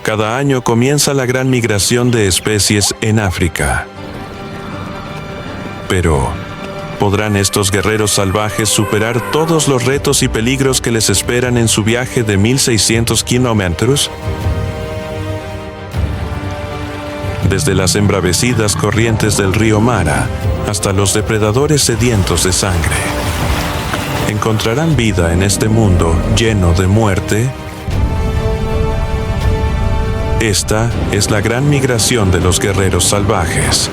Cada año comienza la gran migración de especies en África. Pero, ¿podrán estos guerreros salvajes superar todos los retos y peligros que les esperan en su viaje de 1600 kilómetros? Desde las embravecidas corrientes del río Mara hasta los depredadores sedientos de sangre. ¿Encontrarán vida en este mundo lleno de muerte? Esta es la gran migración de los guerreros salvajes.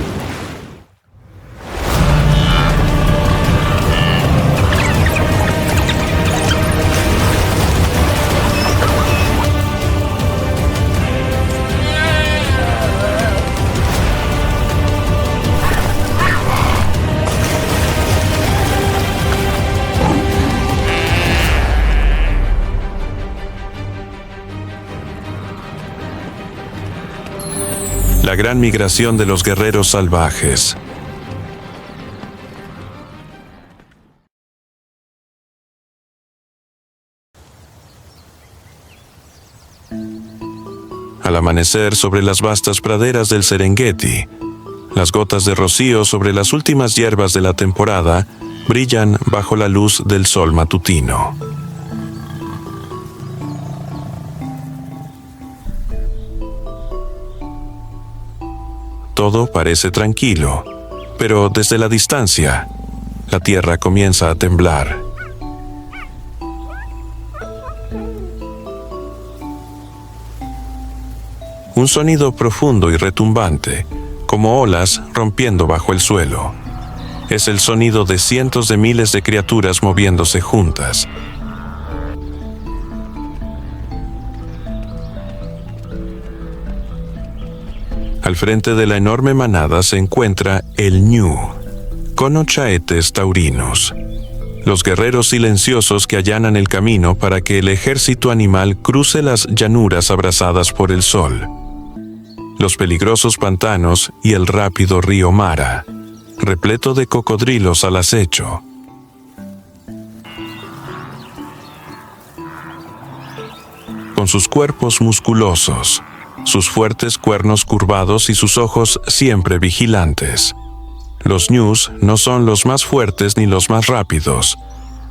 La gran migración de los guerreros salvajes. Al amanecer sobre las vastas praderas del Serengeti, las gotas de rocío sobre las últimas hierbas de la temporada brillan bajo la luz del sol matutino. Todo parece tranquilo, pero desde la distancia, la tierra comienza a temblar. Un sonido profundo y retumbante, como olas rompiendo bajo el suelo. Es el sonido de cientos de miles de criaturas moviéndose juntas. Al frente de la enorme manada se encuentra el ñu, Conochaetes taurinos, los guerreros silenciosos que allanan el camino para que el ejército animal cruce las llanuras abrasadas por el sol, los peligrosos pantanos y el rápido río Mara, repleto de cocodrilos al acecho. Con sus cuerpos musculosos, sus fuertes cuernos curvados y sus ojos siempre vigilantes. Los ñus no son los más fuertes ni los más rápidos,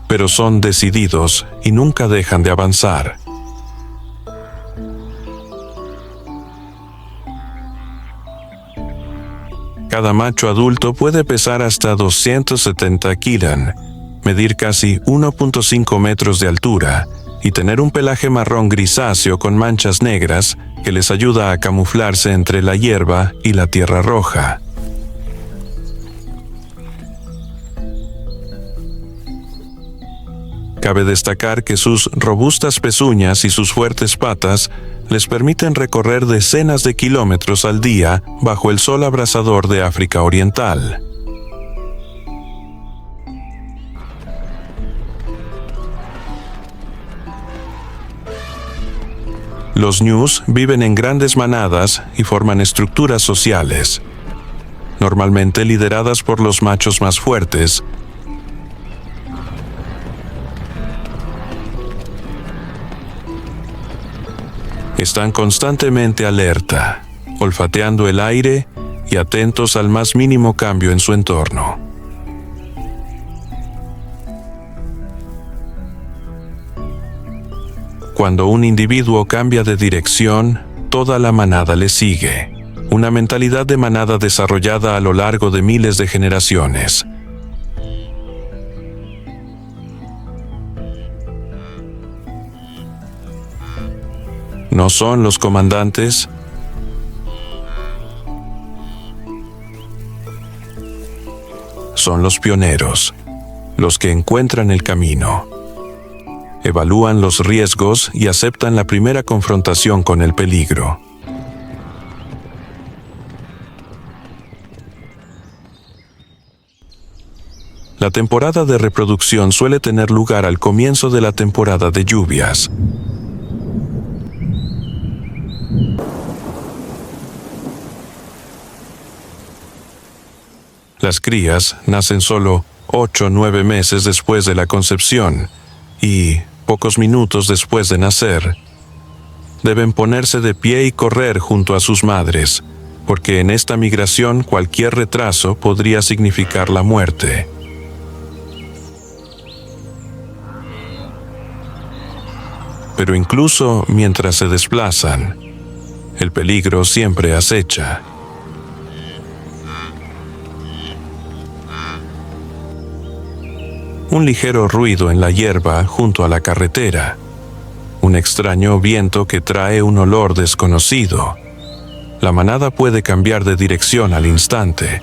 pero son decididos y nunca dejan de avanzar. Cada macho adulto puede pesar hasta 270 kilan, medir casi 1.5 metros de altura y tener un pelaje marrón grisáceo con manchas negras que les ayuda a camuflarse entre la hierba y la tierra roja. Cabe destacar que sus robustas pezuñas y sus fuertes patas les permiten recorrer decenas de kilómetros al día bajo el sol abrasador de África Oriental. Los ñus viven en grandes manadas y forman estructuras sociales, normalmente lideradas por los machos más fuertes. Están constantemente alerta, olfateando el aire y atentos al más mínimo cambio en su entorno. Cuando un individuo cambia de dirección, toda la manada le sigue. Una mentalidad de manada desarrollada a lo largo de miles de generaciones. ¿No son los comandantes? Son los pioneros, los que encuentran el camino. Evalúan los riesgos y aceptan la primera confrontación con el peligro. La temporada de reproducción suele tener lugar al comienzo de la temporada de lluvias. Las crías nacen solo 8 o 9 meses después de la concepción y, pocos minutos después de nacer, deben ponerse de pie y correr junto a sus madres, porque en esta migración cualquier retraso podría significar la muerte. Pero incluso mientras se desplazan, el peligro siempre acecha. Un ligero ruido en la hierba junto a la carretera, un extraño viento que trae un olor desconocido. La manada puede cambiar de dirección al instante.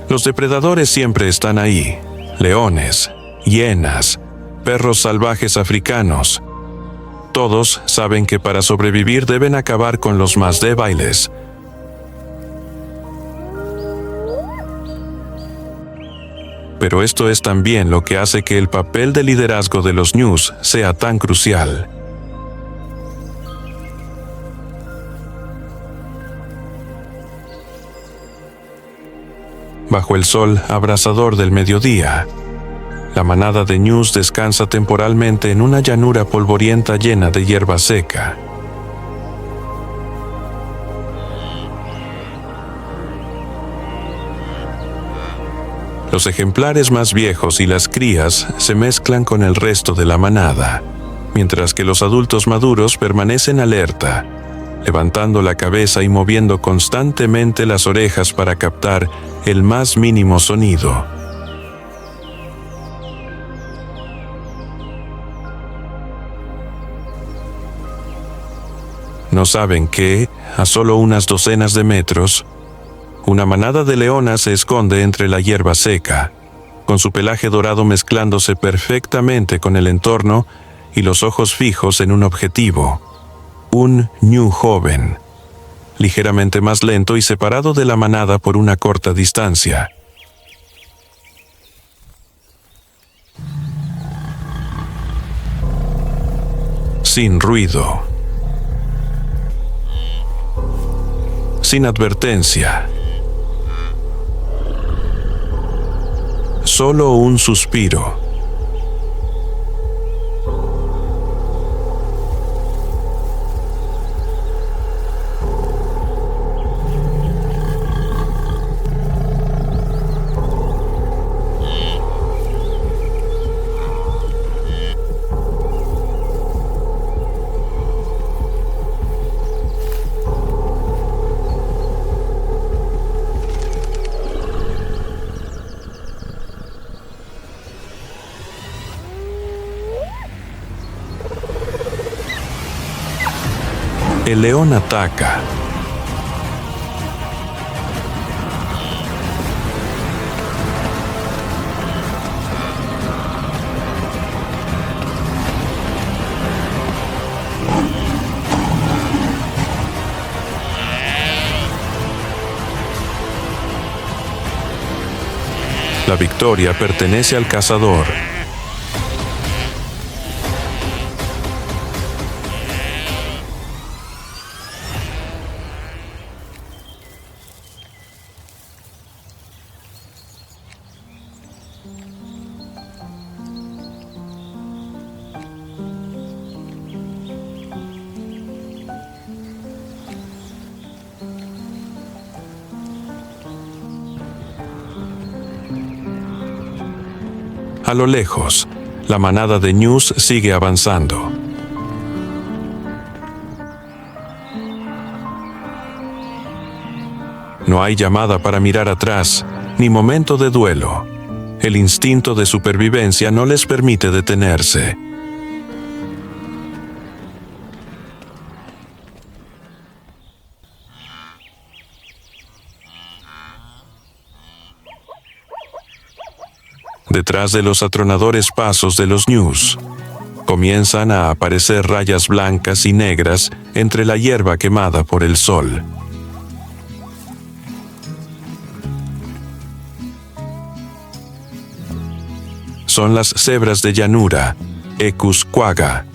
Los depredadores siempre están ahí: leones, hienas, perros salvajes africanos. Todos saben que para sobrevivir deben acabar con los más débiles. Pero esto es también lo que hace que el papel de liderazgo de los ñus sea tan crucial. Bajo el sol abrasador del mediodía, la manada de ñus descansa temporalmente en una llanura polvorienta llena de hierba seca. Los ejemplares más viejos y las crías se mezclan con el resto de la manada, mientras que los adultos maduros permanecen alerta, levantando la cabeza y moviendo constantemente las orejas para captar el más mínimo sonido. No saben que, a solo unas docenas de metros, una manada de leonas se esconde entre la hierba seca, con su pelaje dorado mezclándose perfectamente con el entorno y los ojos fijos en un objetivo: un ñu joven, ligeramente más lento y separado de la manada por una corta distancia. Sin ruido, sin advertencia, solo un suspiro. El león ataca. La victoria pertenece al cazador. A lo lejos, la manada de ñus sigue avanzando. No hay llamada para mirar atrás, ni momento de duelo. El instinto de supervivencia no les permite detenerse. Detrás de los atronadores pasos de los ñus, comienzan a aparecer rayas blancas y negras entre la hierba quemada por el sol. Son las cebras de llanura, Equus quagga,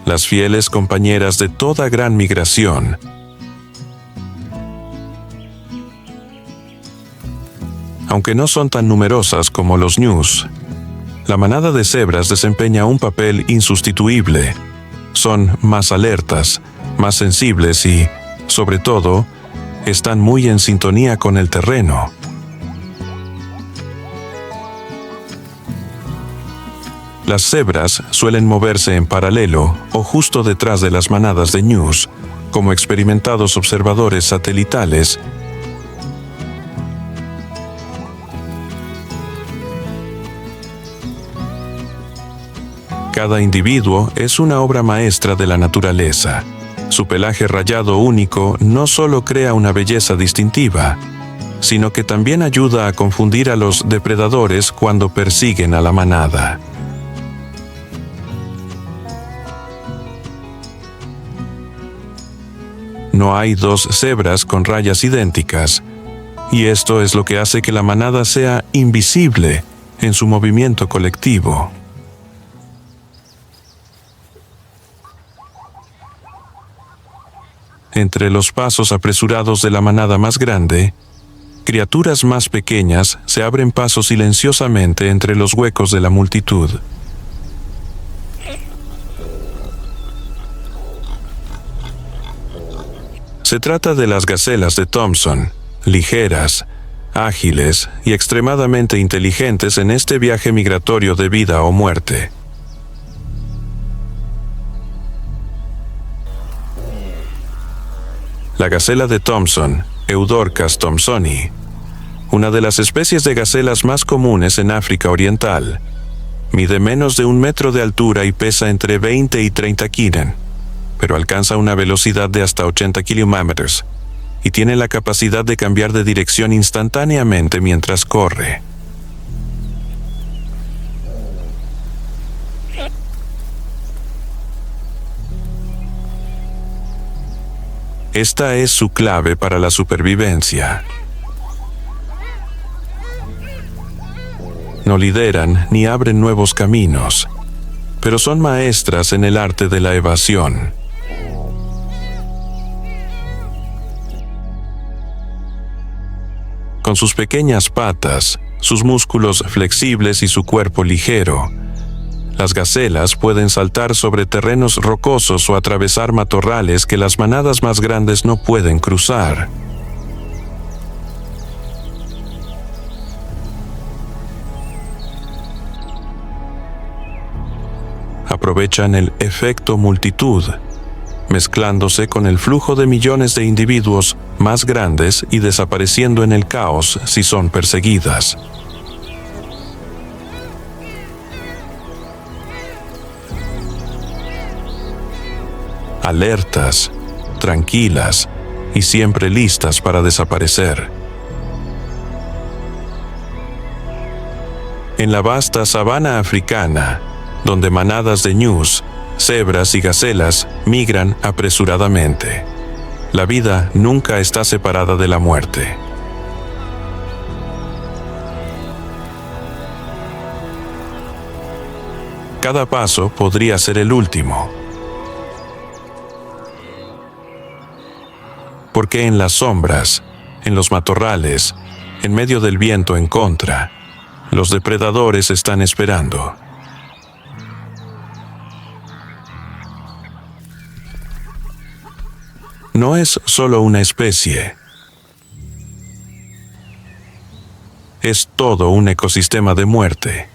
las fieles compañeras de toda gran migración. Aunque no son tan numerosas como los ñus, La manada de cebras desempeña un papel insustituible. Son más alertas, más sensibles y, sobre todo, están muy en sintonía con el terreno. Las cebras suelen moverse en paralelo o justo detrás de las manadas de ñus, como experimentados observadores satelitales. Cada individuo es una obra maestra de la naturaleza. Su pelaje rayado único no solo crea una belleza distintiva, sino que también ayuda a confundir a los depredadores cuando persiguen a la manada. No hay dos cebras con rayas idénticas, y esto es lo que hace que la manada sea invisible en su movimiento colectivo. Entre los pasos apresurados de la manada más grande, criaturas más pequeñas se abren paso silenciosamente entre los huecos de la multitud. Se trata de las gacelas de Thompson, ligeras, ágiles y extremadamente inteligentes en este viaje migratorio de vida o muerte. La gacela de Thompson, Eudorcas thompsoni, una de las especies de gacelas más comunes en África Oriental, mide menos de 1 metro de altura y pesa entre 20 y 30 kg, pero alcanza una velocidad de hasta 80 km y tiene la capacidad de cambiar de dirección instantáneamente mientras corre. Esta es su clave para la supervivencia. No lideran ni abren nuevos caminos, pero son maestras en el arte de la evasión. Con sus pequeñas patas, sus músculos flexibles y su cuerpo ligero, las gacelas pueden saltar sobre terrenos rocosos o atravesar matorrales que las manadas más grandes no pueden cruzar. Aprovechan el efecto multitud, mezclándose con el flujo de millones de individuos más grandes y desapareciendo en el caos si son perseguidas. Alertas, tranquilas y siempre listas para desaparecer. En la vasta sabana africana, donde manadas de ñus, cebras y gacelas migran apresuradamente, la vida nunca está separada de la muerte. Cada paso podría ser el último. Porque en las sombras, en los matorrales, en medio del viento en contra, los depredadores están esperando. No es solo una especie. Es todo un ecosistema de muerte.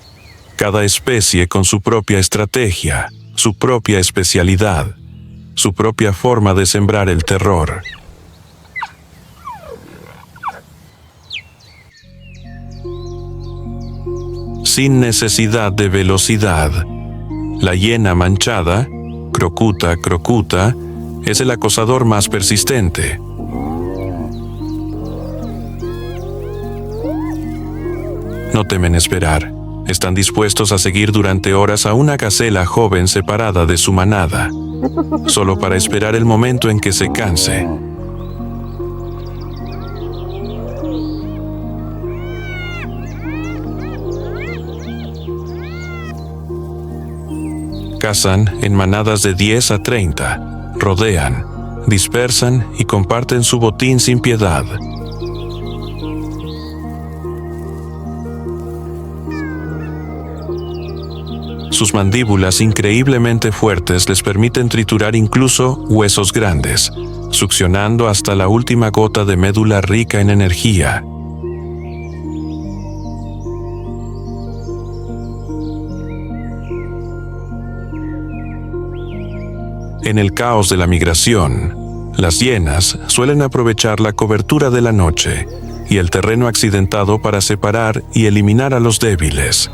Cada especie con su propia estrategia, su propia especialidad, su propia forma de sembrar el terror. Sin necesidad de velocidad, la hiena manchada, Crocuta crocuta, es el acosador más persistente. No temen esperar. Están dispuestos a seguir durante horas a una gacela joven separada de su manada, solo para esperar el momento en que se canse. Cazan en manadas de 10 a 30, rodean, dispersan y comparten su botín sin piedad. Sus mandíbulas increíblemente fuertes les permiten triturar incluso huesos grandes, succionando hasta la última gota de médula rica en energía. En el caos de la migración, las hienas suelen aprovechar la cobertura de la noche y el terreno accidentado para separar y eliminar a los débiles.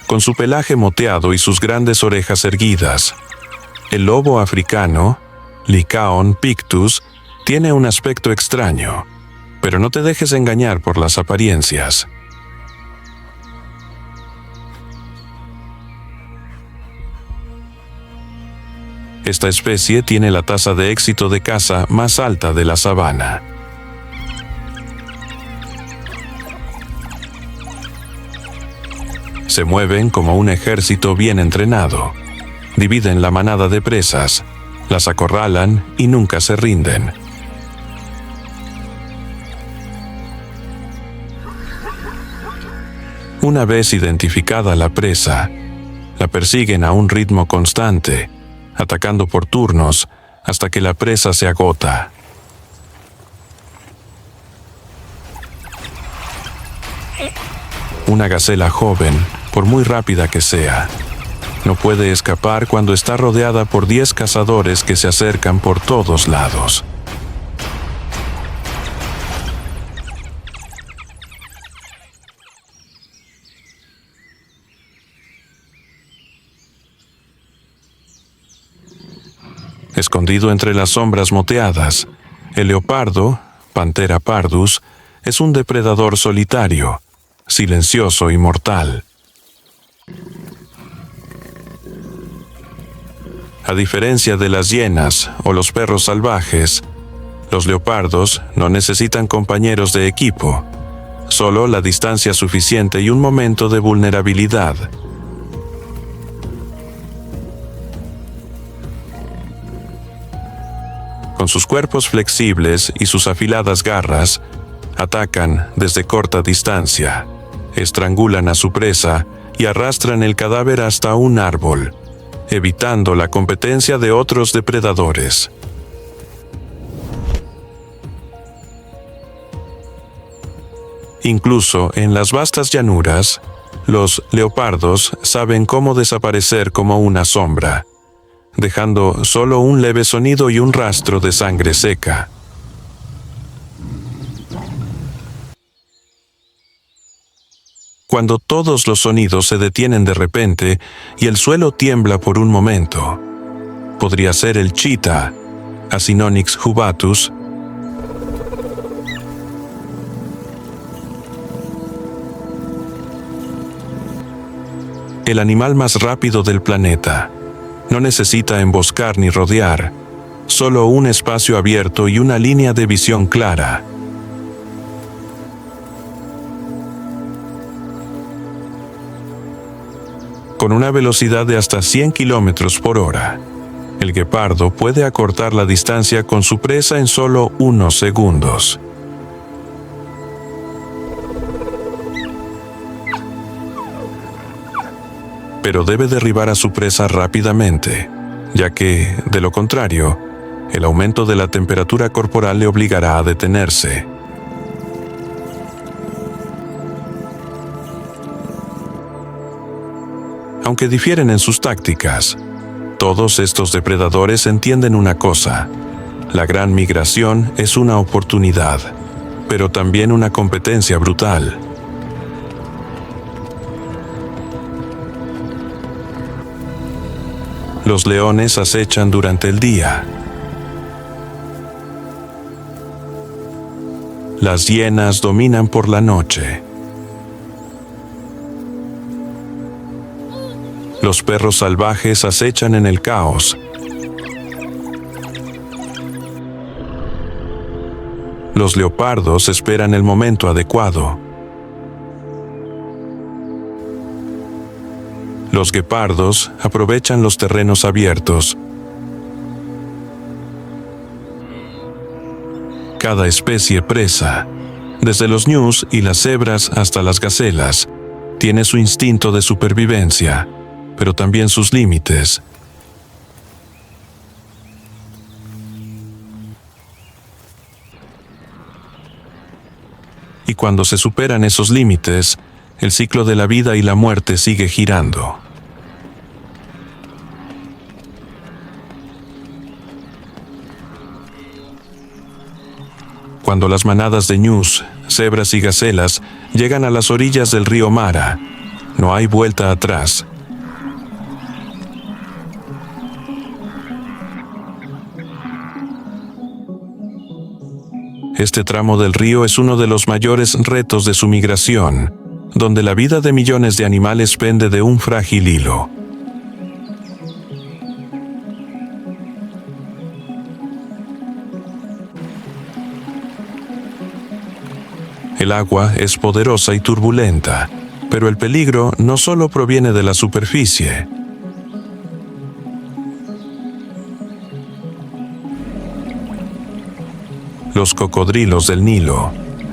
Con su pelaje moteado y sus grandes orejas erguidas, el lobo africano, Lycaon pictus, tiene un aspecto extraño, pero no te dejes engañar por las apariencias. Esta especie tiene la tasa de éxito de caza más alta de la sabana. Se mueven como un ejército bien entrenado. Dividen la manada de presas, las acorralan y nunca se rinden. Una vez identificada la presa, la persiguen a un ritmo constante, atacando por turnos hasta que la presa se agota. Una gacela joven, por muy rápida que sea, no puede escapar cuando está rodeada por 10 cazadores que se acercan por todos lados. Escondido entre las sombras moteadas, el leopardo, Panthera pardus, es un depredador solitario, silencioso y mortal. A diferencia de las hienas o los perros salvajes, los leopardos no necesitan compañeros de equipo, solo la distancia suficiente y un momento de vulnerabilidad. Con sus cuerpos flexibles y sus afiladas garras, atacan desde corta distancia, estrangulan a su presa y arrastran el cadáver hasta un árbol, evitando la competencia de otros depredadores. Incluso en las vastas llanuras, los leopardos saben cómo desaparecer como una sombra, dejando solo un leve sonido y un rastro de sangre seca. Cuando todos los sonidos se detienen de repente y el suelo tiembla por un momento, podría ser el cheetah, Acinonyx jubatus, el animal más rápido del planeta. No necesita emboscar ni rodear, solo un espacio abierto y una línea de visión clara. Con una velocidad de hasta 100 kilómetros por hora, el guepardo puede acortar la distancia con su presa en solo unos segundos. Pero debe derribar a su presa rápidamente, ya que, de lo contrario, el aumento de la temperatura corporal le obligará a detenerse. Aunque difieren en sus tácticas, todos estos depredadores entienden una cosa: la gran migración es una oportunidad, pero también una competencia brutal. Los leones acechan durante el día. Las hienas dominan por la noche. Los perros salvajes acechan en el caos. Los leopardos esperan el momento adecuado. Los guepardos aprovechan los terrenos abiertos, Cada especie presa, desde los ñus y las cebras hasta las gacelas, tiene su instinto de supervivencia, pero también sus límites. Y cuando se superan esos límites, el ciclo de la vida y la muerte sigue girando. Cuando las manadas de ñus, cebras y gacelas llegan a las orillas del río Mara, no hay vuelta atrás. Este tramo del río es uno de los mayores retos de su migración, donde la vida de millones de animales pende de un frágil hilo. El agua es poderosa y turbulenta, pero el peligro no solo proviene de la superficie. Los cocodrilos del Nilo,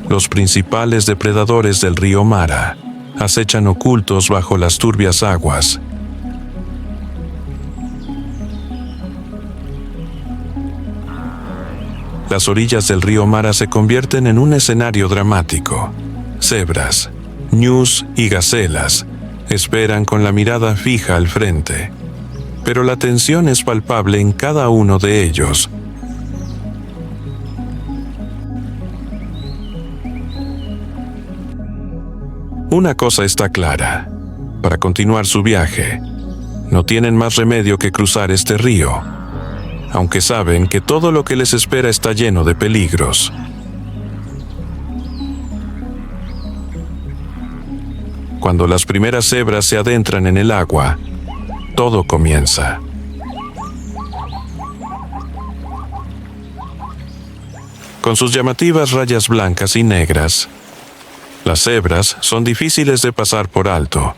los principales depredadores del río Mara, acechan ocultos bajo las turbias aguas. Las orillas del río Mara se convierten en un escenario dramático. Cebras, ñus y gacelas esperan con la mirada fija al frente, pero la tensión es palpable en cada uno de ellos. Una cosa está clara: para continuar su viaje, no tienen más remedio que cruzar este río, aunque saben que todo lo que les espera está lleno de peligros. Cuando las primeras cebras se adentran en el agua, todo comienza. Con sus llamativas rayas blancas y negras, las cebras son difíciles de pasar por alto.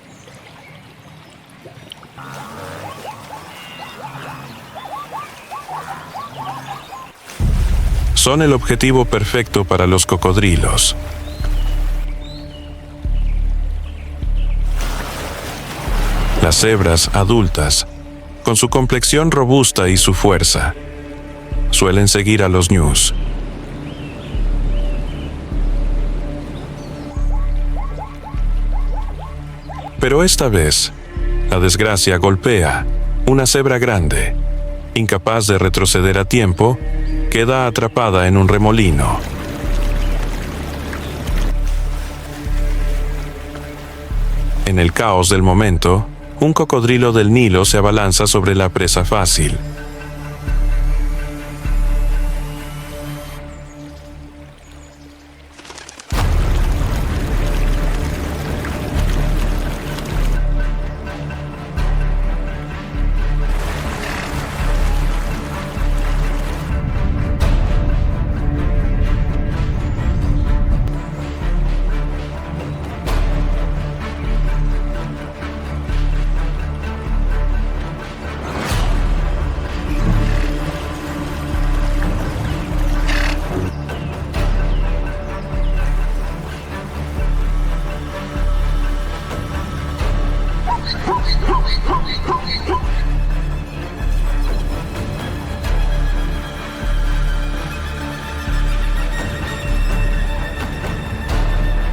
Son el objetivo perfecto para los cocodrilos. Las cebras adultas, con su complexión robusta y su fuerza, suelen seguir a los ñus. Pero esta vez, la desgracia golpea. Una cebra grande, incapaz de retroceder a tiempo, queda atrapada en un remolino. En el caos del momento, un cocodrilo del Nilo se abalanza sobre la presa fácil.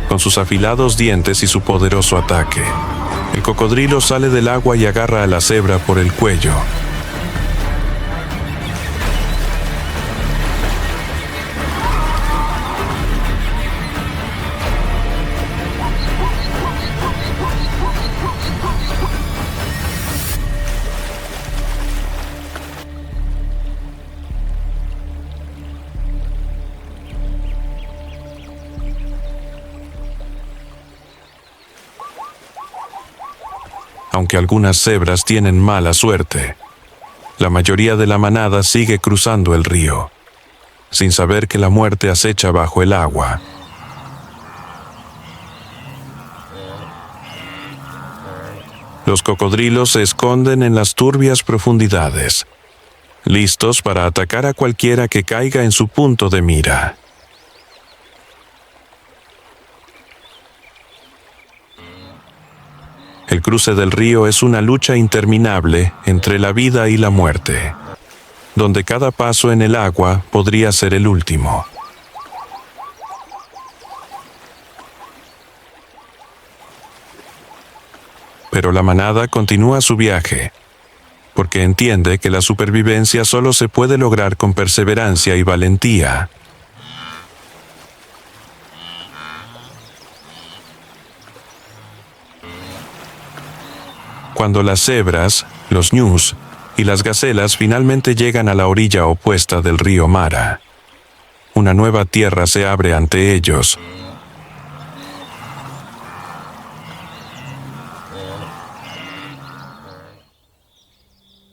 Con sus afilados dientes y su poderoso ataque, el cocodrilo sale del agua y agarra a la cebra por el cuello. Aunque algunas cebras tienen mala suerte, la mayoría de la manada sigue cruzando el río, sin saber que la muerte acecha bajo el agua. Los cocodrilos se esconden en las turbias profundidades, listos para atacar a cualquiera que caiga en su punto de mira. El cruce del río es una lucha interminable entre la vida y la muerte, donde cada paso en el agua podría ser el último. Pero la manada continúa su viaje, porque entiende que la supervivencia solo se puede lograr con perseverancia y valentía. Cuando las cebras, los ñus y las gacelas finalmente llegan a la orilla opuesta del río Mara, una nueva tierra se abre ante ellos.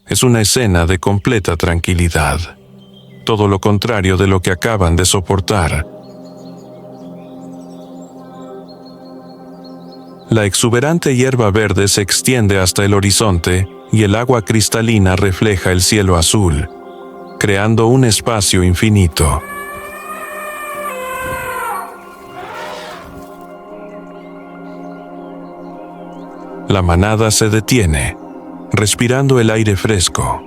Es una escena de completa tranquilidad, todo lo contrario de lo que acaban de soportar. La exuberante hierba verde se extiende hasta el horizonte y el agua cristalina refleja el cielo azul, creando un espacio infinito. La manada se detiene, respirando el aire fresco,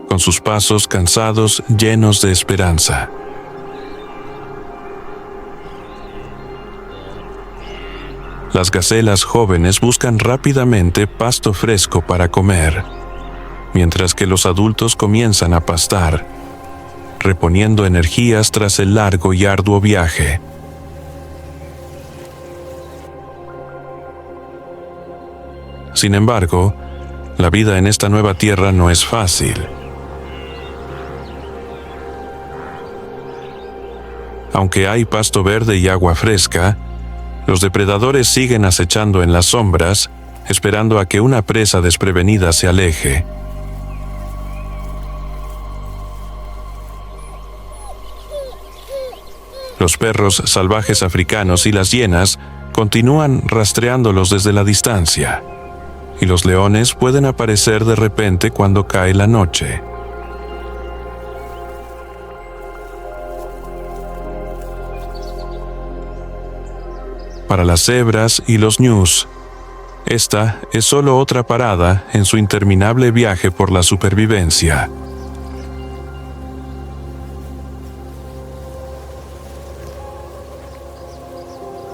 con sus pasos cansados llenos de esperanza. Las gacelas jóvenes buscan rápidamente pasto fresco para comer, mientras que los adultos comienzan a pastar, reponiendo energías tras el largo y arduo viaje. Sin embargo, la vida en esta nueva tierra no es fácil. Aunque hay pasto verde y agua fresca, los depredadores siguen acechando en las sombras, esperando a que una presa desprevenida se aleje. Los perros salvajes africanos y las hienas continúan rastreándolos desde la distancia, y los leones pueden aparecer de repente cuando cae la noche. Para las cebras y los ñus, esta es solo otra parada en su interminable viaje por la supervivencia.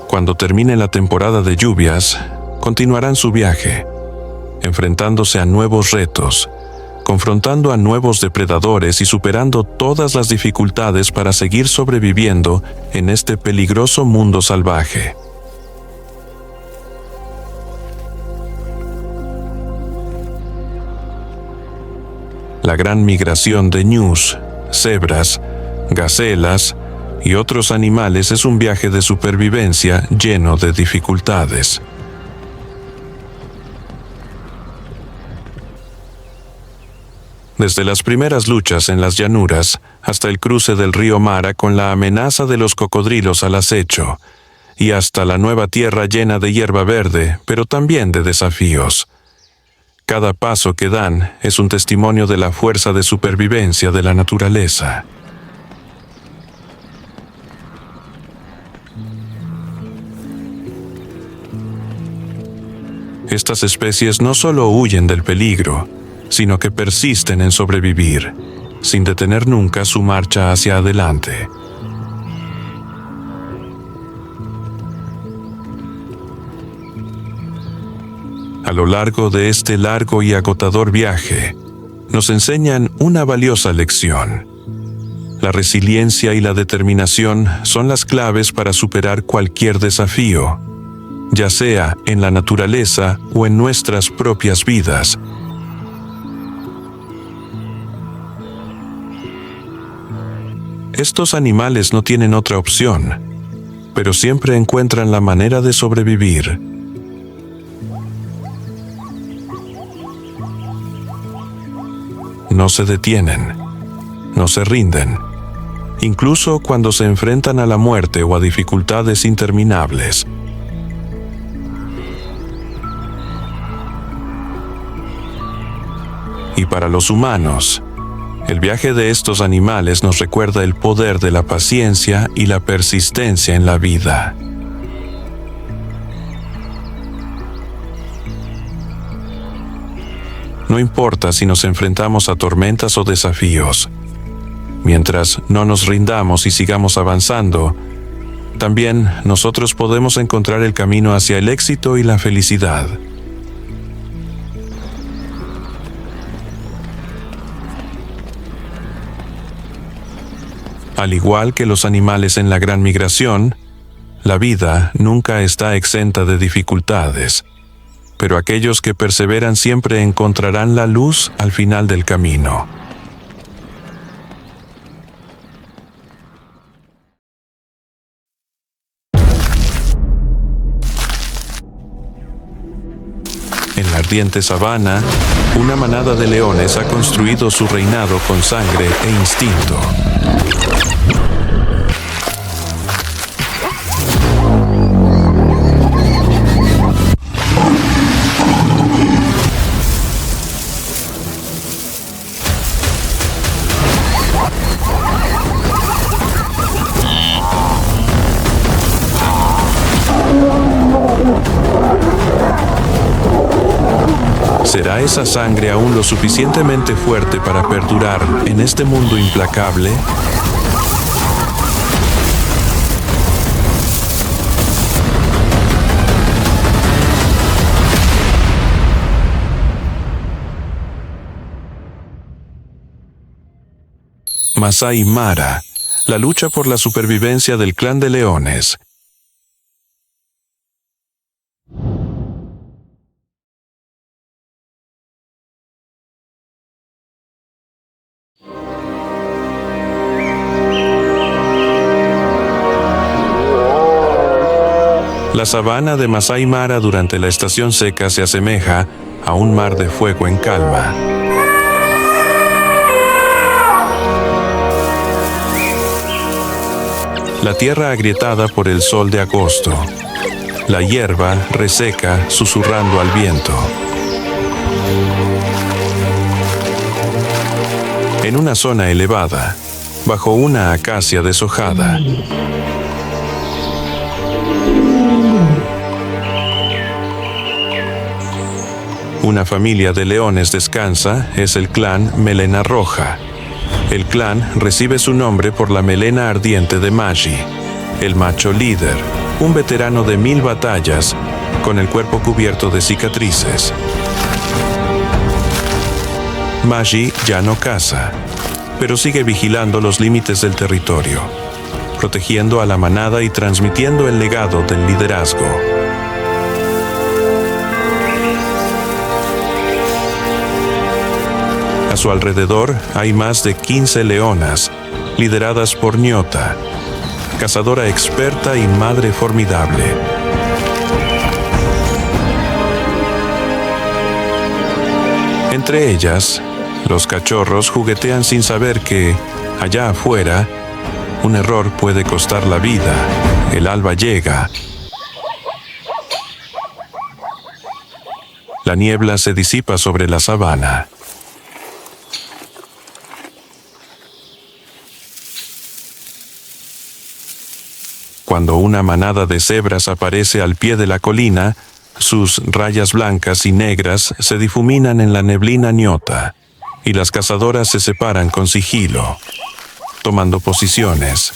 Cuando termine la temporada de lluvias, continuarán su viaje, enfrentándose a nuevos retos, confrontando a nuevos depredadores y superando todas las dificultades para seguir sobreviviendo en este peligroso mundo salvaje. La gran migración de ñus, cebras, gacelas y otros animales es un viaje de supervivencia lleno de dificultades. Desde las primeras luchas en las llanuras hasta el cruce del río Mara con la amenaza de los cocodrilos al acecho, y hasta la nueva tierra llena de hierba verde, pero también de desafíos. Cada paso que dan es un testimonio de la fuerza de supervivencia de la naturaleza. Estas especies no solo huyen del peligro, sino que persisten en sobrevivir, sin detener nunca su marcha hacia adelante. A lo largo de este largo y agotador viaje, nos enseñan una valiosa lección. La resiliencia y la determinación son las claves para superar cualquier desafío, ya sea en la naturaleza o en nuestras propias vidas. Estos animales no tienen otra opción, pero siempre encuentran la manera de sobrevivir. No se detienen, no se rinden, incluso cuando se enfrentan a la muerte o a dificultades interminables. Y para los humanos, el viaje de estos animales nos recuerda el poder de la paciencia y la persistencia en la vida. No importa si nos enfrentamos a tormentas o desafíos. Mientras no nos rindamos y sigamos avanzando, también nosotros podemos encontrar el camino hacia el éxito y la felicidad. Al igual que los animales en la gran migración, la vida nunca está exenta de dificultades, pero aquellos que perseveran siempre encontrarán la luz al final del camino. En la ardiente sabana, una manada de leones ha construido su reinado con sangre e instinto. ¿Será esa sangre aún lo suficientemente fuerte para perdurar en este mundo implacable? Masai Mara, la lucha por la supervivencia del clan de leones. La sabana de Masai Mara durante la estación seca se asemeja a un mar de fuego en calma. La tierra agrietada por el sol de agosto. La hierba reseca susurrando al viento. En una zona elevada, bajo una acacia deshojada, una familia de leones descansa, es el clan Melena Roja. El clan recibe su nombre por la melena ardiente de Magi, el macho líder, un veterano de 1000 batallas, con el cuerpo cubierto de cicatrices. Magi ya no caza, pero sigue vigilando los límites del territorio, protegiendo a la manada y transmitiendo el legado del liderazgo. A su alrededor hay más de 15 leonas, lideradas por Nyota, cazadora experta y madre formidable. Entre ellas, los cachorros juguetean sin saber que, allá afuera, un error puede costar la vida. El alba llega. La niebla se disipa sobre la sabana. Cuando una manada de cebras aparece al pie de la colina, sus rayas blancas y negras se difuminan en la neblina Nyota, y las cazadoras se separan con sigilo, tomando posiciones.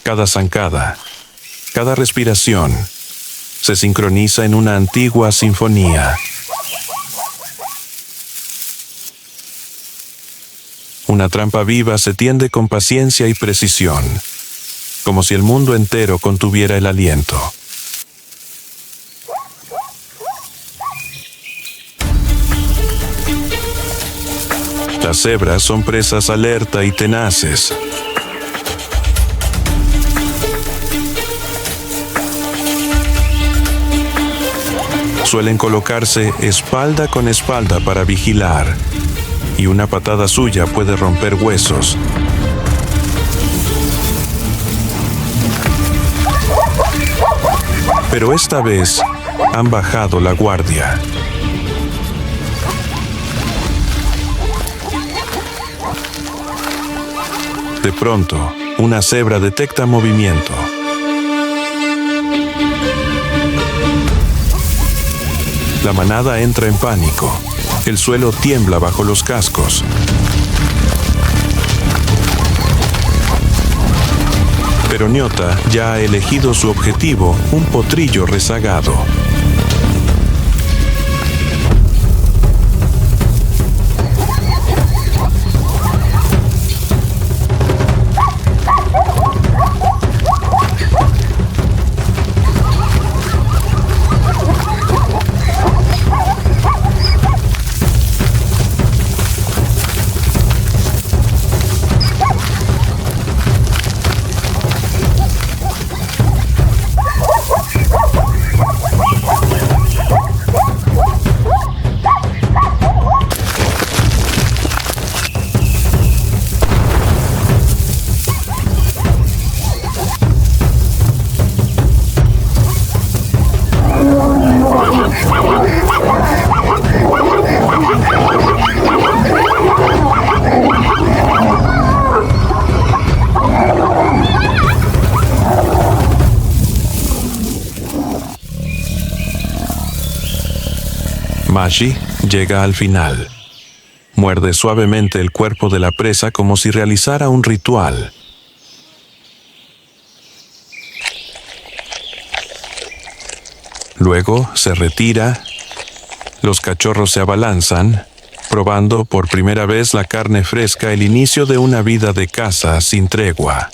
Cada zancada, cada respiración, se sincroniza en una antigua sinfonía. Una trampa viva se tiende con paciencia y precisión, como si el mundo entero contuviera el aliento. Las cebras son presas alerta y tenaces. Suelen colocarse espalda con espalda para vigilar, y una patada suya puede romper huesos. Pero esta vez han bajado la guardia. De pronto, una cebra detecta movimiento. La manada entra en pánico. El suelo tiembla bajo los cascos. Pero Nyota ya ha elegido su objetivo, un potrillo rezagado. Maggie llega al final. Muerde suavemente el cuerpo de la presa como si realizara un ritual. Luego se retira. Los cachorros se abalanzan, probando por primera vez la carne fresca, el inicio de una vida de caza sin tregua.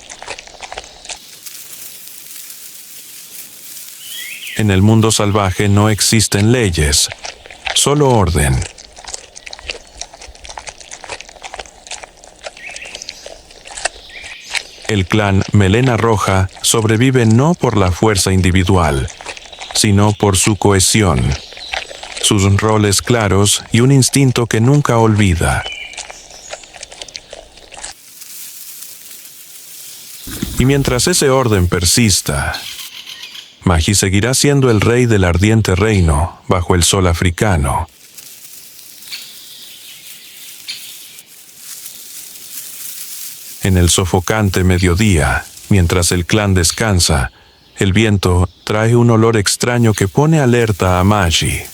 En el mundo salvaje no existen leyes, solo orden. El clan Melena Roja sobrevive no por la fuerza individual, sino por su cohesión, sus roles claros y un instinto que nunca olvida. Y mientras ese orden persista, Maggie seguirá siendo el rey del ardiente reino bajo el sol africano. En el sofocante mediodía, mientras el clan descansa, el viento trae un olor extraño que pone alerta a Maggie.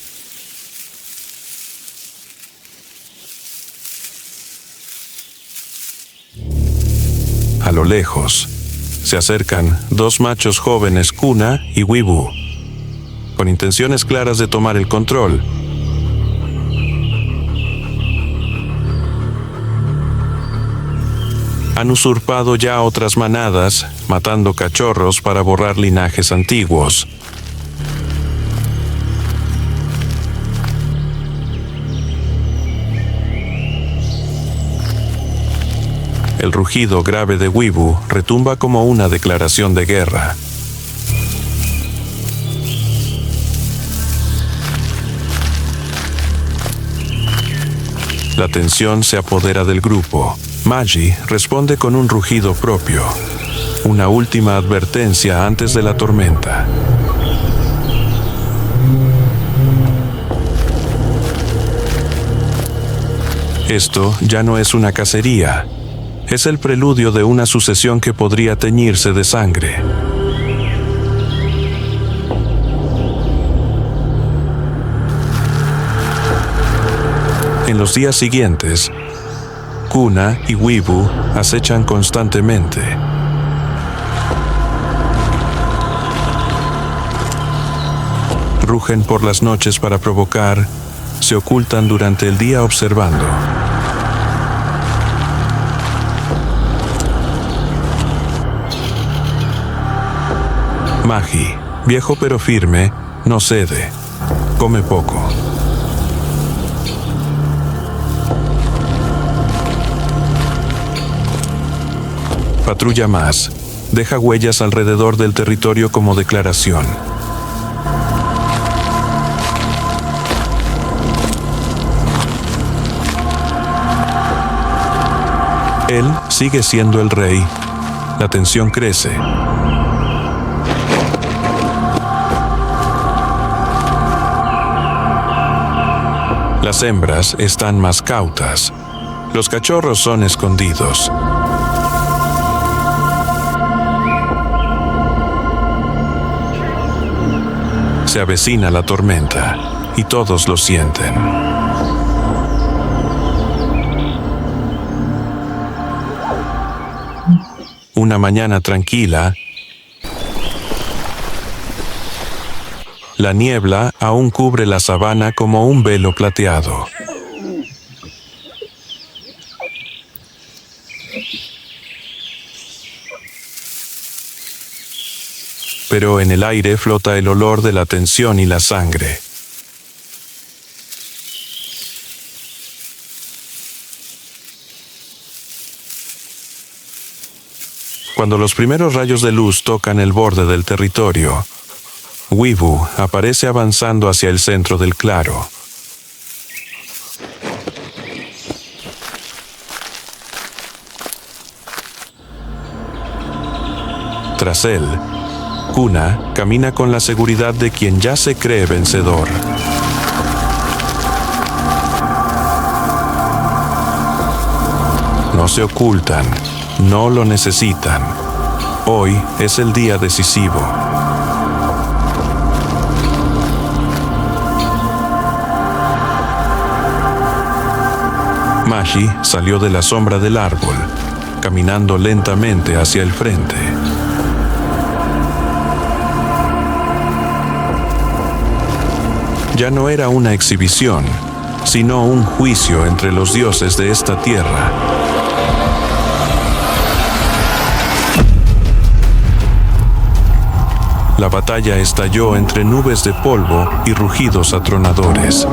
A lo lejos, se acercan dos machos jóvenes, Kuna y Wibu, con intenciones claras de tomar el control. Han usurpado ya otras manadas, matando cachorros para borrar linajes antiguos. El rugido grave de Wibu retumba como una declaración de guerra. La tensión se apodera del grupo. Maggie responde con un rugido propio, una última advertencia antes de la tormenta. Esto ya no es una cacería, es el preludio de una sucesión que podría teñirse de sangre. En los días siguientes, Kuna y Wibu acechan constantemente. Rugen por las noches para provocar, se ocultan durante el día observando. Maggie, viejo pero firme, no cede, come poco. Patrulla más, deja huellas alrededor del territorio como declaración. Él sigue siendo el rey. La tensión crece. Las hembras están más cautas. Los cachorros son escondidos. Se avecina la tormenta. y todos lo sienten. Una mañana tranquila, la niebla aún cubre la sabana como un velo plateado. Pero en el aire flota el olor de la tensión y la sangre. Cuando los primeros rayos de luz tocan el borde del territorio, Weevu aparece avanzando hacia el centro del claro. Tras él, Kuna camina con la seguridad de quien ya se cree vencedor. No se ocultan, no lo necesitan. Hoy es el día decisivo. Mashi salió de la sombra del árbol, caminando lentamente hacia el frente. Ya no era una exhibición, sino un juicio entre los dioses de esta tierra. La batalla estalló entre nubes de polvo y rugidos atronadores.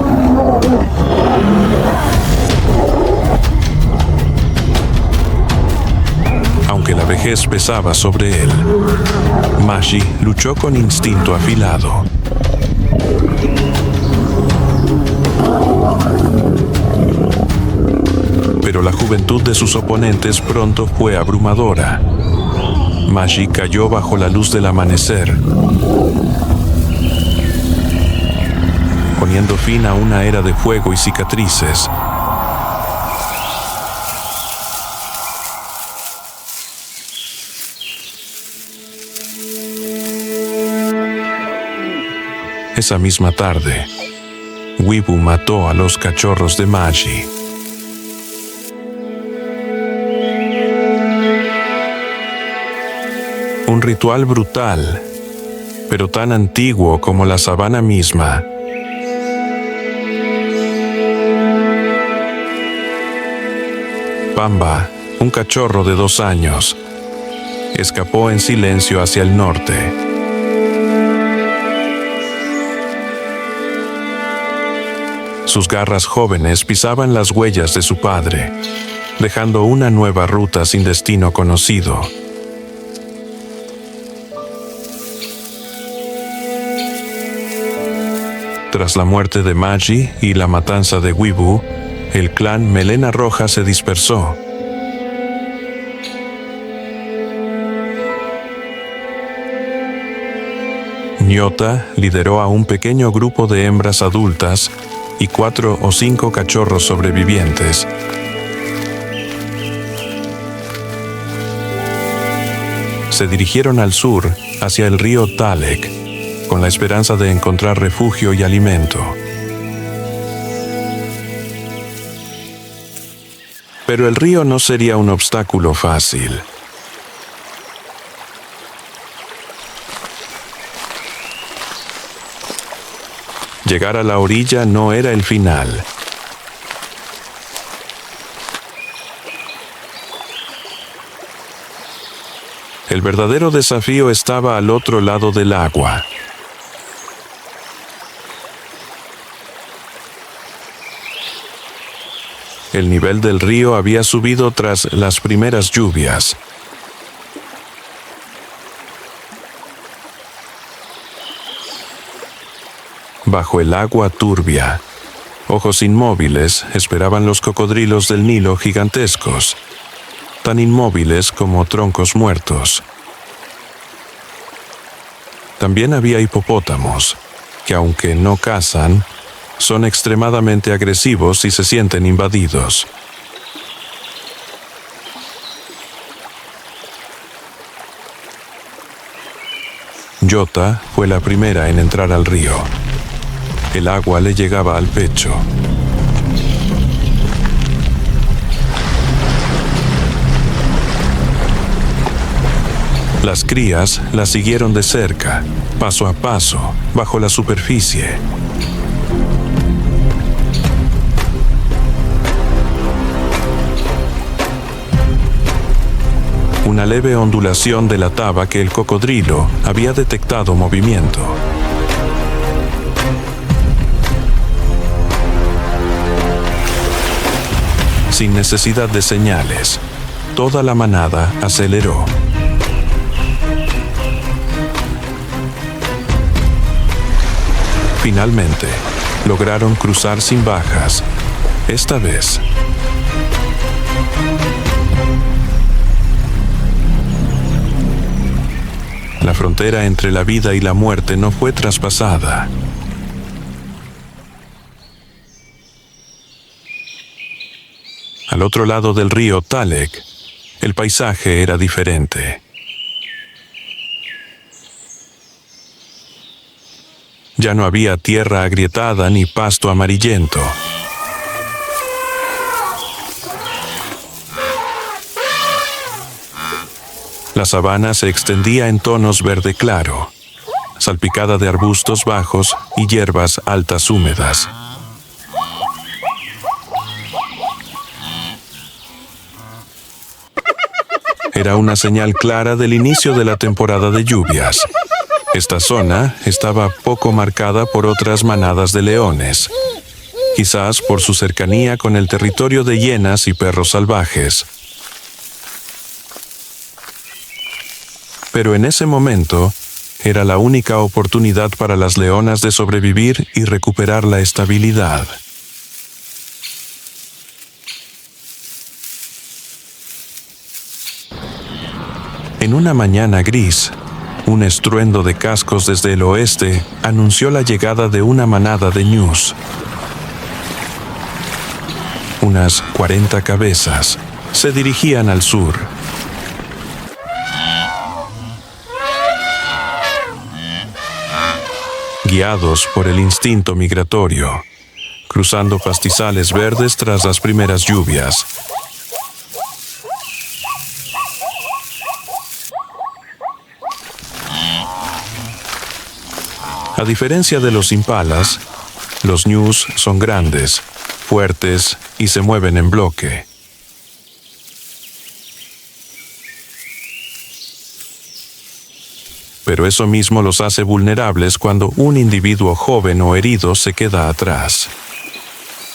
Aunque la vejez pesaba sobre él, Mashi luchó con instinto afilado. Pero la juventud de sus oponentes pronto fue abrumadora. Mashi cayó bajo la luz del amanecer, poniendo fin a una era de fuego y cicatrices. Esa misma tarde, Weevu mató a los cachorros de Mashi. Un ritual brutal, pero tan antiguo como la sabana misma. Pamba, un cachorro de 2 años, escapó en silencio hacia el norte. Sus garras jóvenes pisaban las huellas de su padre, dejando una nueva ruta sin destino conocido. Tras la muerte de Mashi y la matanza de Weevu, el clan Melena Roja se dispersó. Nyota lideró a un pequeño grupo de hembras adultas y 4 o 5 cachorros sobrevivientes. Se dirigieron al sur, hacia el río Talek, con la esperanza de encontrar refugio y alimento. Pero el río no sería un obstáculo fácil. Llegar a la orilla no era el final. El verdadero desafío estaba al otro lado del agua. El nivel del río había subido tras las primeras lluvias. Bajo el agua turbia, ojos inmóviles esperaban los cocodrilos del Nilo gigantescos, tan inmóviles como troncos muertos. También había hipopótamos, que aunque no cazan, son extremadamente agresivos y se sienten invadidos. Nyota fue la primera en entrar al río. El agua le llegaba al pecho. Las crías la siguieron de cerca, paso a paso, bajo la superficie. Una leve ondulación delataba que el cocodrilo había detectado movimiento. Sin necesidad de señales, toda la manada aceleró. Finalmente, lograron cruzar sin bajas, esta vez. La frontera entre la vida y la muerte no fue traspasada. Al otro lado del río Talek, el paisaje era diferente. Ya no había tierra agrietada ni pasto amarillento. La sabana se extendía en tonos verde claro, salpicada de arbustos bajos y hierbas altas húmedas. Era una señal clara del inicio de la temporada de lluvias. Esta zona estaba poco marcada por otras manadas de leones, quizás por su cercanía con el territorio de hienas y perros salvajes. Pero en ese momento, era la única oportunidad para las leonas de sobrevivir y recuperar la estabilidad. En una mañana gris, un estruendo de cascos desde el oeste anunció la llegada de una manada de ñus. Unas 40 cabezas se dirigían al sur. Guiados por el instinto migratorio, cruzando pastizales verdes tras las primeras lluvias. A diferencia de los impalas, los ñus son grandes, fuertes y se mueven en bloque. Pero eso mismo los hace vulnerables cuando un individuo joven o herido se queda atrás.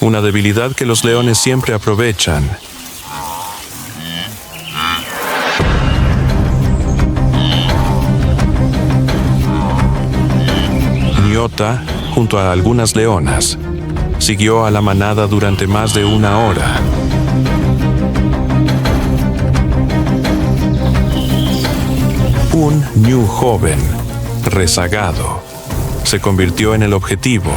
Una debilidad que los leones siempre aprovechan. Nyota, junto a algunas leonas, siguió a la manada durante más de una hora. Un ñu joven, rezagado, se convirtió en el objetivo.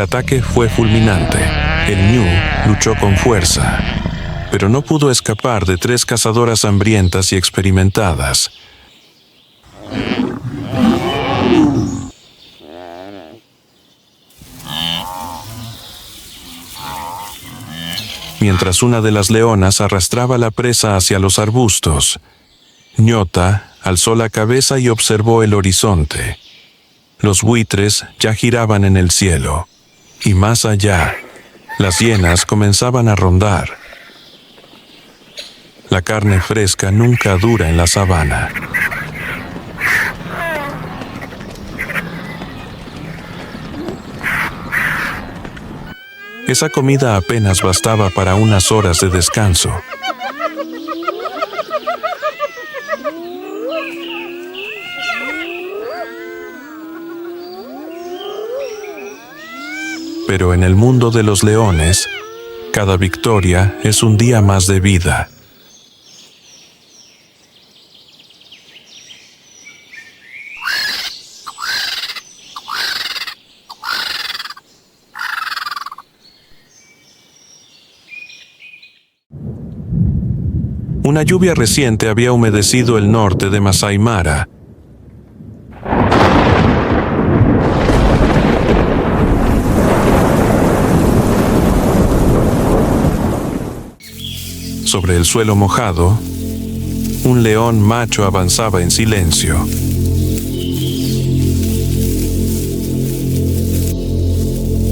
El ataque fue fulminante. El ñu luchó con fuerza, pero no pudo escapar de 3 cazadoras hambrientas y experimentadas. Mientras una de las leonas arrastraba la presa hacia los arbustos, Ñota alzó la cabeza y observó el horizonte. Los buitres ya giraban en el cielo, y más allá, las hienas comenzaban a rondar. La carne fresca nunca dura en la sabana. Esa comida apenas bastaba para unas horas de descanso. Pero en el mundo de los leones, cada victoria es un día más de vida. Una lluvia reciente había humedecido el norte de Masai Mara. Sobre el suelo mojado, un león macho avanzaba en silencio.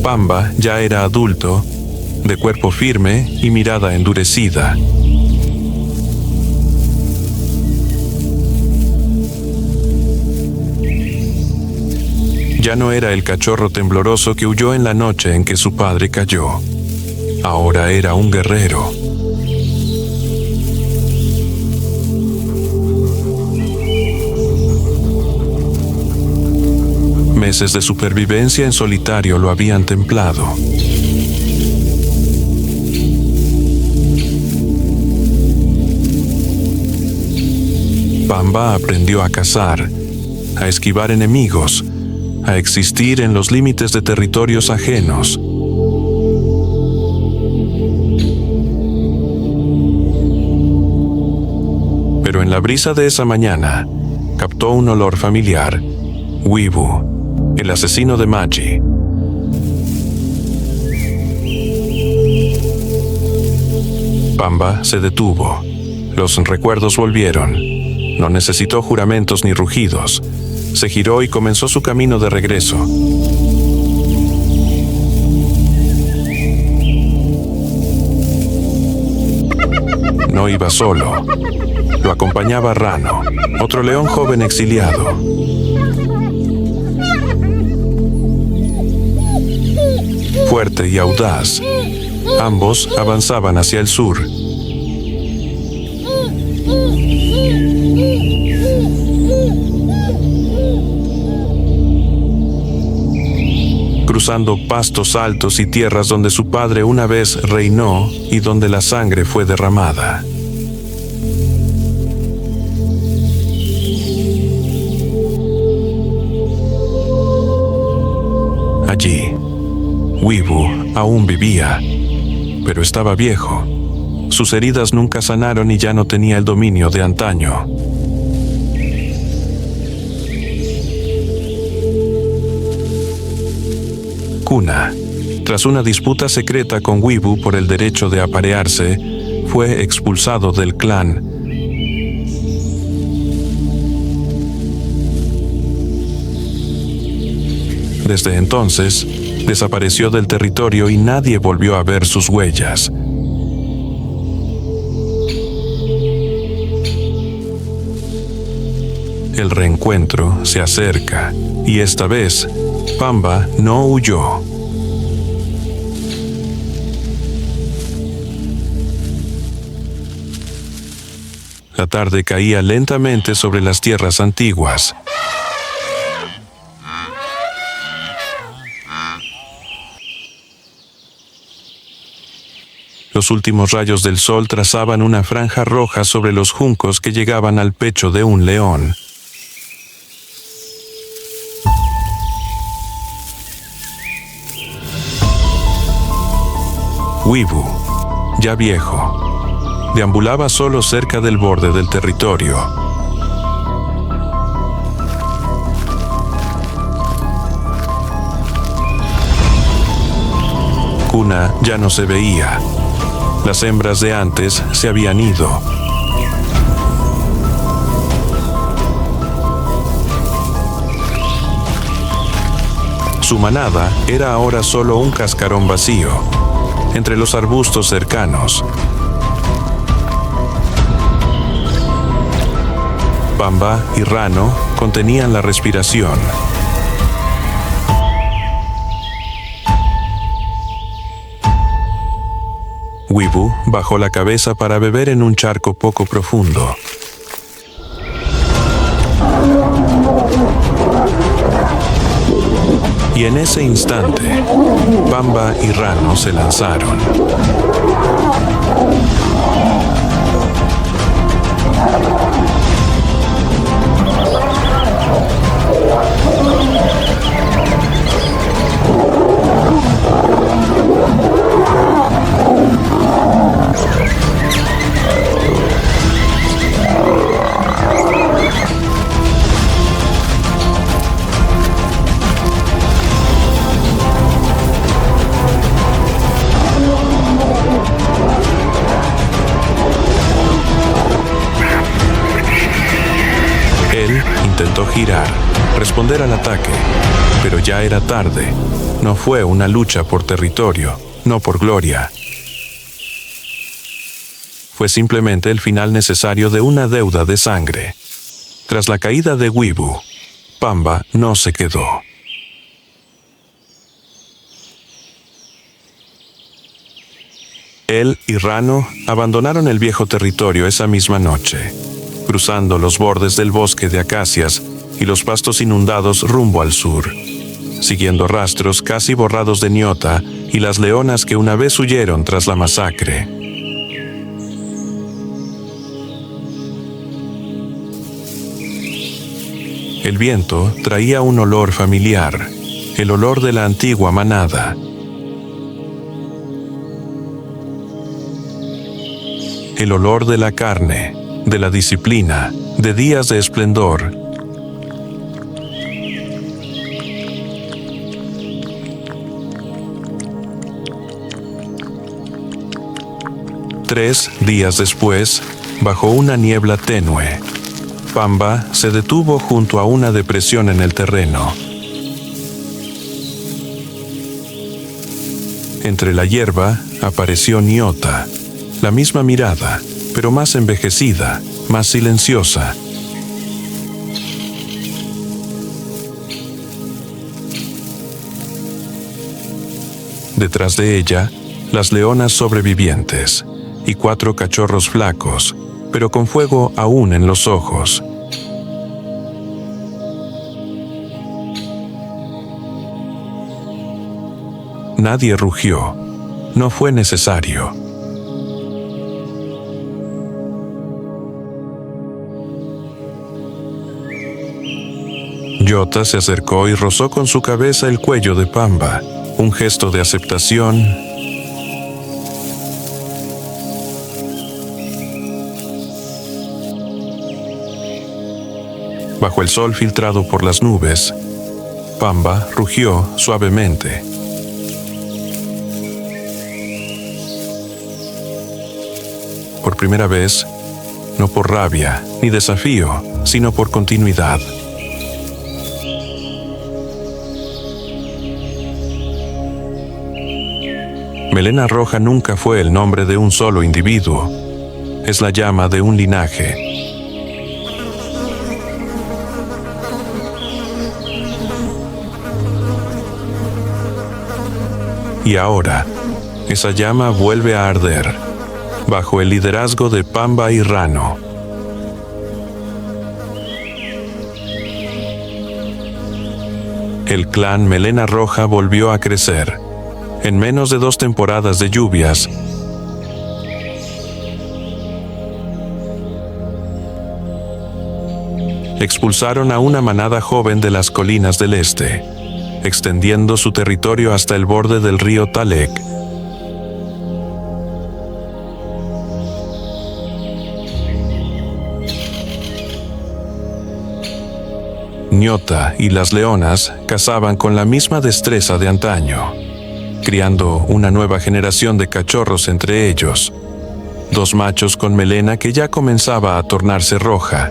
Pamba ya era adulto, de cuerpo firme y mirada endurecida. Ya no era el cachorro tembloroso que huyó en la noche en que su padre cayó. Ahora era un guerrero. Meses de supervivencia en solitario lo habían templado. Pamba aprendió a cazar, a esquivar enemigos, a existir en los límites de territorios ajenos. Pero en la brisa de esa mañana, captó un olor familiar. Wibu, el asesino de Maji. Pamba se detuvo. Los recuerdos volvieron. No necesitó juramentos ni rugidos. Se giró y comenzó su camino de regreso. No iba solo. Lo acompañaba Rano, otro león joven exiliado. Fuerte y audaz, ambos avanzaban hacia el sur. Cruzando pastos altos y tierras donde su padre una vez reinó y donde la sangre fue derramada. Allí, Wibu aún vivía, pero estaba viejo. Sus heridas nunca sanaron y ya no tenía el dominio de antaño. Kuna, tras una disputa secreta con Wibu por el derecho de aparearse, fue expulsado del clan. Desde entonces, desapareció del territorio y nadie volvió a ver sus huellas. El reencuentro se acerca, y esta vez, Pamba no huyó. La tarde caía lentamente sobre las tierras antiguas. Los últimos rayos del sol trazaban una franja roja sobre los juncos que llegaban al pecho de un león. Wibu, ya viejo, deambulaba solo cerca del borde del territorio. Kuna ya no se veía. Las hembras de antes se habían ido. Su manada era ahora solo un cascarón vacío, entre los arbustos cercanos. Pamba y Rano contenían la respiración. Wibu bajó la cabeza para beber en un charco poco profundo. Y en ese instante, Pamba y Rano se lanzaron. Intentó girar, responder al ataque, pero ya era tarde. No fue una lucha por territorio, no por gloria. Fue simplemente el final necesario de una deuda de sangre. Tras la caída de Wibu, Pamba no se quedó. Él y Rano abandonaron el viejo territorio esa misma noche, cruzando los bordes del bosque de acacias y los pastos inundados rumbo al sur, siguiendo rastros casi borrados de Nyota y las leonas que una vez huyeron tras la masacre. El viento traía un olor familiar, el olor de la antigua manada. El olor de la carne, de la disciplina, de días de esplendor. Tres días después, bajo una niebla tenue, Pamba se detuvo junto a una depresión en el terreno. Entre la hierba apareció Nyota, la misma mirada, pero más envejecida, más silenciosa. Detrás de ella, las leonas sobrevivientes y 4 cachorros flacos, pero con fuego aún en los ojos. Nadie rugió. No fue necesario. Nyota se acercó y rozó con su cabeza el cuello de Pamba, un gesto de aceptación. Bajo el sol filtrado por las nubes, Pamba rugió suavemente. Por primera vez, no por rabia ni desafío, sino por continuidad. Melena Roja nunca fue el nombre de un solo individuo. Es la llama de un linaje. Y ahora, esa llama vuelve a arder, bajo el liderazgo de Pamba y Rano. El clan Melena Roja volvió a crecer. En menos de 2 temporadas de lluvias, expulsaron a una manada joven de las colinas del este, extendiendo su territorio hasta el borde del río Talek. Ñota y las leonas cazaban con la misma destreza de antaño, criando una nueva generación de cachorros entre ellos, 2 machos con melena que ya comenzaba a tornarse roja.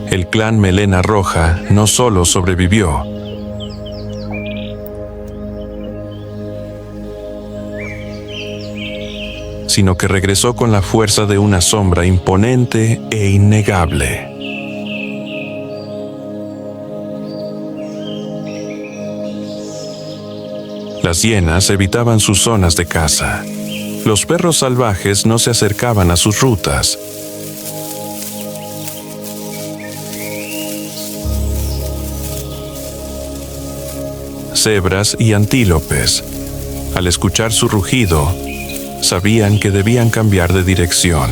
El clan Melena Roja no solo sobrevivió, sino que regresó con la fuerza de una sombra imponente e innegable. Las hienas evitaban sus zonas de caza. Los perros salvajes no se acercaban a sus rutas. Cebras y antílopes, al escuchar su rugido, sabían que debían cambiar de dirección.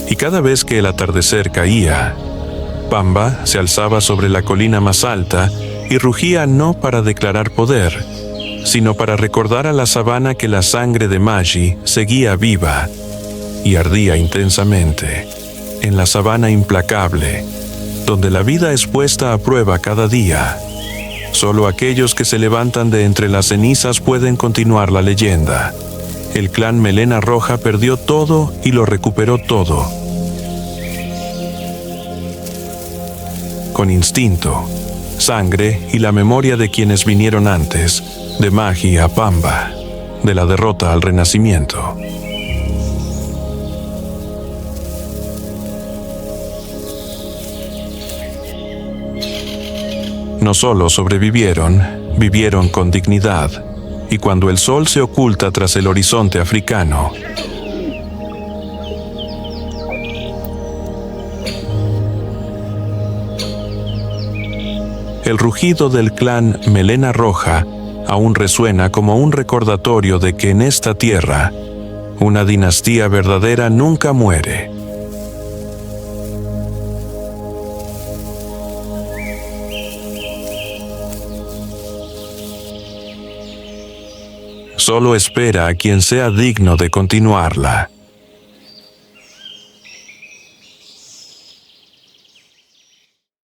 Y cada vez que el atardecer caía, Pamba se alzaba sobre la colina más alta y rugía no para declarar poder, sino para recordar a la sabana que la sangre de Magi seguía viva y ardía intensamente en la sabana implacable, donde la vida es puesta a prueba cada día. Solo aquellos que se levantan de entre las cenizas pueden continuar la leyenda. El clan Melena Roja perdió todo y lo recuperó todo. Con instinto, sangre y la memoria de quienes vinieron antes, de Magi a Pamba, de la derrota al renacimiento. No solo sobrevivieron, vivieron con dignidad, y cuando el sol se oculta tras el horizonte africano, el rugido del clan Melena Roja aún resuena como un recordatorio de que en esta tierra, una dinastía verdadera nunca muere. Solo espera a quien sea digno de continuarla.